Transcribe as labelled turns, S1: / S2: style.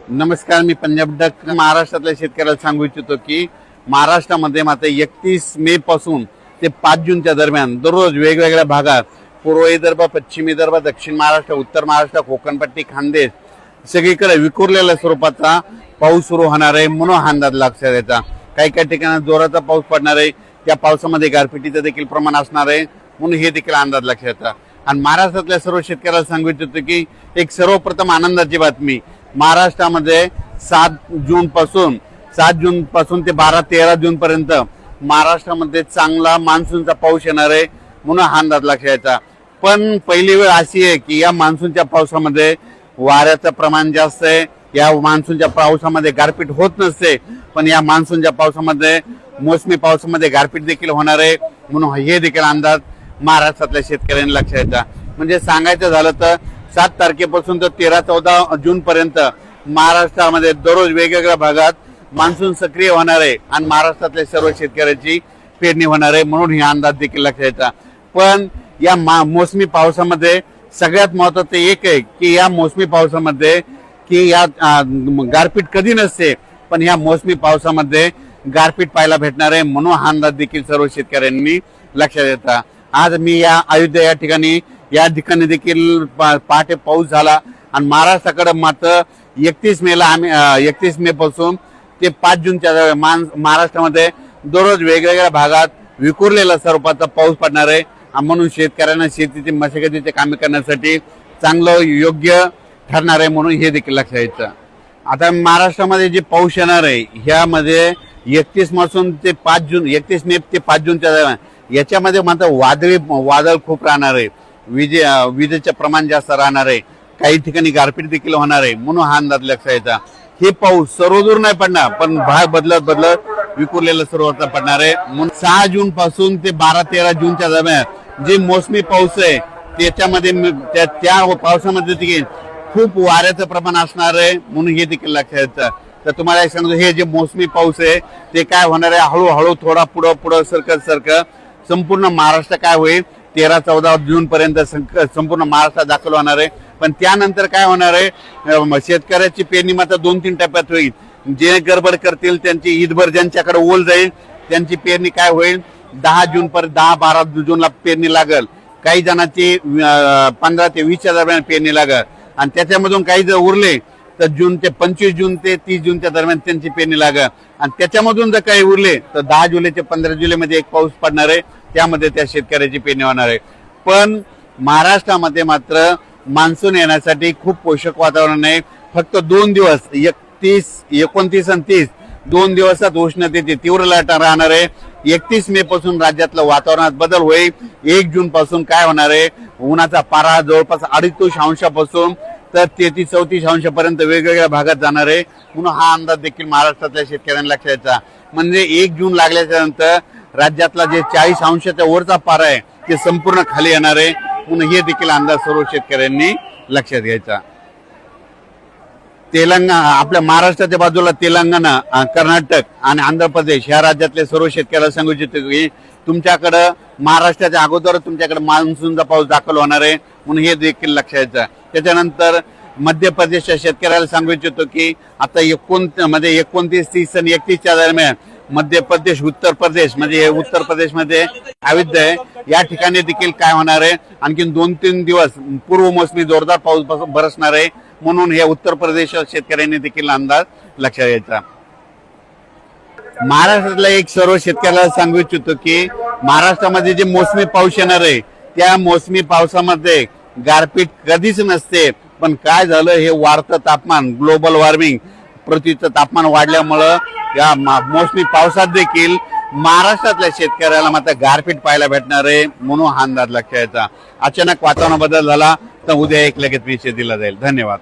S1: नमस्कार, मी पंजाब डक महाराष्ट्रातल्या शेतकऱ्याला सांगू इच्छितो की महाराष्ट्रामध्ये मात्र 31 मे पासून ते 5 जूनच्या दरम्यान दररोज वेगवेगळ्या भागात पूर्व विदर्भ, पश्चिम विदर्भ, दक्षिण महाराष्ट्र, उत्तर महाराष्ट्र, कोकणपट्टी, खानदेश सगळीकडे विखुरलेल्या स्वरूपाचा पाऊस सुरू होणार आहे म्हणून हा अंदाज लक्षात द्यायचा। काही काही ठिकाणी जोराचा पाऊस पडणार आहे, त्या पावसामध्ये गारपिटीचं देखील प्रमाण असणार आहे म्हणून हे देखील अंदाज लक्षात येतात। आणि महाराष्ट्रातल्या सर्व शेतकऱ्याला सांगू इच्छितो की एक सर्वप्रथम आनंदाची बातमी, महाराष्ट्रामध्ये 7 जून पासून ते 12-13 जून पर्यंत महाराष्ट्रामध्ये चांगला मान्सूनचा पाऊस येणार आहे म्हणून हा अंदाज लक्षात यायचा। पण पहिली वेळ अशी आहे की या मान्सूनच्या पावसामध्ये वाऱ्याचं प्रमाण जास्त आहे, या मान्सूनच्या पावसामध्ये गारपीट होत नसते, पण या मान्सूनच्या पावसामध्ये मोसमी पावसामध्ये गारपीट देखील होणार आहे म्हणून हे देखील अंदाज महाराष्ट्रातल्या शेतकऱ्यांनी लक्षात यायचा। म्हणजे सांगायचं झालं तर 7 तारखेपासून तर 13-14 जून पर्यंत महाराष्ट्रामध्ये दररोज वेगवेगळ्या भागात मान्सून सक्रिय होणार आहे आणि महाराष्ट्रातल्या सर्व शेतकऱ्यांची पेरणी होणार आहे म्हणून हा अंदाज देखील लक्षात यायचा। पण या मोसमी पावसामध्ये सगळ्यात महत्त्वाचं एक आहे की या मोसमी पावसामध्ये की या गारपीट कधी नसते, पण या मोसमी पावसामध्ये गारपीट पाहायला भेटणार आहे म्हणून हा अंदाज देखील सर्व शेतकऱ्यांनी लक्षात येतात। आज मी अयोध्या या ठिकाणी देखील पहाटे पाऊस झाला आणि महाराष्ट्राकडे मात्र 31 मे पासून ते 5 जूनच्या महाराष्ट्रामध्ये दररोज वेगवेगळ्या भागात विखुरलेल्या स्वरूपाचा पाऊस पडणार आहे म्हणून शेतकऱ्यांना शेतीची मशागतीचे कामे करण्यासाठी चांगलं योग्य ठरणार आहे म्हणून हे देखील लक्षात यायचं। आता महाराष्ट्रामध्ये जे पाऊस येणार आहे ह्यामध्ये 31 मे ते 5 जूनच्या दरम्यान याच्यामध्ये मात्र वादळ खूप राहणार आहे, विजेचे प्रमाण जास्त राहणार आहे, काही ठिकाणी गारपीट देखील होणार आहे म्हणून हा अंदाज लक्षात यायचा। हे पाऊस सर्वदूर नाही पडणार, पण भाग बदलत विखुरलेलं सर्वत्र पडणार आहे म्हणून 6 जून पासून ते 12-13 जूनच्या दरम्यान जे मोसमी पाऊस आहे त्याच्यामध्ये त्या पावसामध्ये देखील खूप वाऱ्याचं प्रमाण असणार आहे म्हणून हे देखील लक्षात यायचं। तर तुम्हाला सांगतो हे जे मोसमी पाऊस आहे ते काय होणार आहे, हळूहळू थोडा पुढं सरकत संपूर्ण महाराष्ट्र काय होईल 13-14 जून पर्यंत संपूर्ण महाराष्ट्रात दाखल होणार आहे। पण त्यानंतर काय होणार आहे, शेतकऱ्याची पेरणी मात्र 2-3 टप्प्यात होईल। जे गडबड करतील त्यांची ईदभर ज्यांच्याकडे ओल जाईल त्यांची पेरणी काय होईल 10 जून पर्यंत 10-12 जूनला पेरणी लागल, काही जणांची 15 ते 20 दरम्यान पेरणी लागल आणि त्याच्यामधून काही जर उरले तर 25 जून ते 30 जूनच्या दरम्यान त्यांची पेरणी लागल आणि त्याच्यामधून जर काही उरले तर 10 जुलै ते 15 जुलैमध्ये एक पाऊस पडणार आहे, त्यामध्ये त्या शेतकऱ्याची पेरणी होणार आहे। पण महाराष्ट्रामध्ये मात्र मान्सून येण्यासाठी खूप पोषक वातावरण आहे। फक्त 2 दिवस 29 आणि 30 2 दिवसात उष्णतेची तीव्र लाट राहणार आहे। 31 मे पासून राज्यातलं वातावरणात बदल होईल। 1 जून पासून काय होणार आहे, उन्हाचा पारा जवळपास 2.5 अंशापासून तर 33-34 अंशापर्यंत वेगवेगळ्या भागात जाणार आहे म्हणून हा अंदाज देखील महाराष्ट्रातल्या शेतकऱ्यांना लक्षात यायचा। म्हणजे 1 जून लागल्याच्या नंतर राज्यातला जे 40 अंशाच्या वरचा पारा आहे ते संपूर्ण खाली येणार आहे म्हणून हे देखील अंदाज सर्व शेतकऱ्यांनी लक्षात घ्यायचा। आपल्या महाराष्ट्राच्या बाजूला तेलंगणा, कर्नाटक आणि आंध्र प्रदेश ह्या राज्यातले सर्व शेतकऱ्याला सांगू इच्छितो की तुमच्याकडे महाराष्ट्राच्या अगोदर तुमच्याकडे मान्सूनचा पाऊस दाखल होणार आहे म्हणून हे देखील लक्षात यायचं। त्याच्यानंतर मध्य प्रदेशच्या शेतकऱ्याला सांगू इच्छितो की आता 29, 30 आणि 31च्या दरम्यान मध्य प्रदेश, उत्तर प्रदेश म्हणजे उत्तर प्रदेशमध्ये अयोध्या आहे या ठिकाणी देखील काय होणार आहे, आणखी 2-3 दिवस पूर्व मोसमी जोरदार पाऊस बरसणार आहे म्हणून हे उत्तर प्रदेश शेतकऱ्यांनी देखील अंदाज लक्षात घ्यायचा। महाराष्ट्रातल्या एक सर्व शेतकऱ्याला सांगू इच्छितो की महाराष्ट्रामध्ये जे मोसमी पाऊस येणार आहे त्या मोसमी पावसामध्ये गारपीट कधीच नसते, पण काय झालं हे वाढतं तापमान, ग्लोबल वॉर्मिंग, पृथ्वीचं तापमान वाढल्यामुळं या मोसमी पावसात देखील महाराष्ट्रातल्या शेतकऱ्याला मात्र गारपीट पाहायला भेटणार आहे म्हणून हा अंदाज लक्षात यायचा। अचानक वातावरण बदल झाला तर उद्या एक लगेच विषय दिला जाईल। धन्यवाद।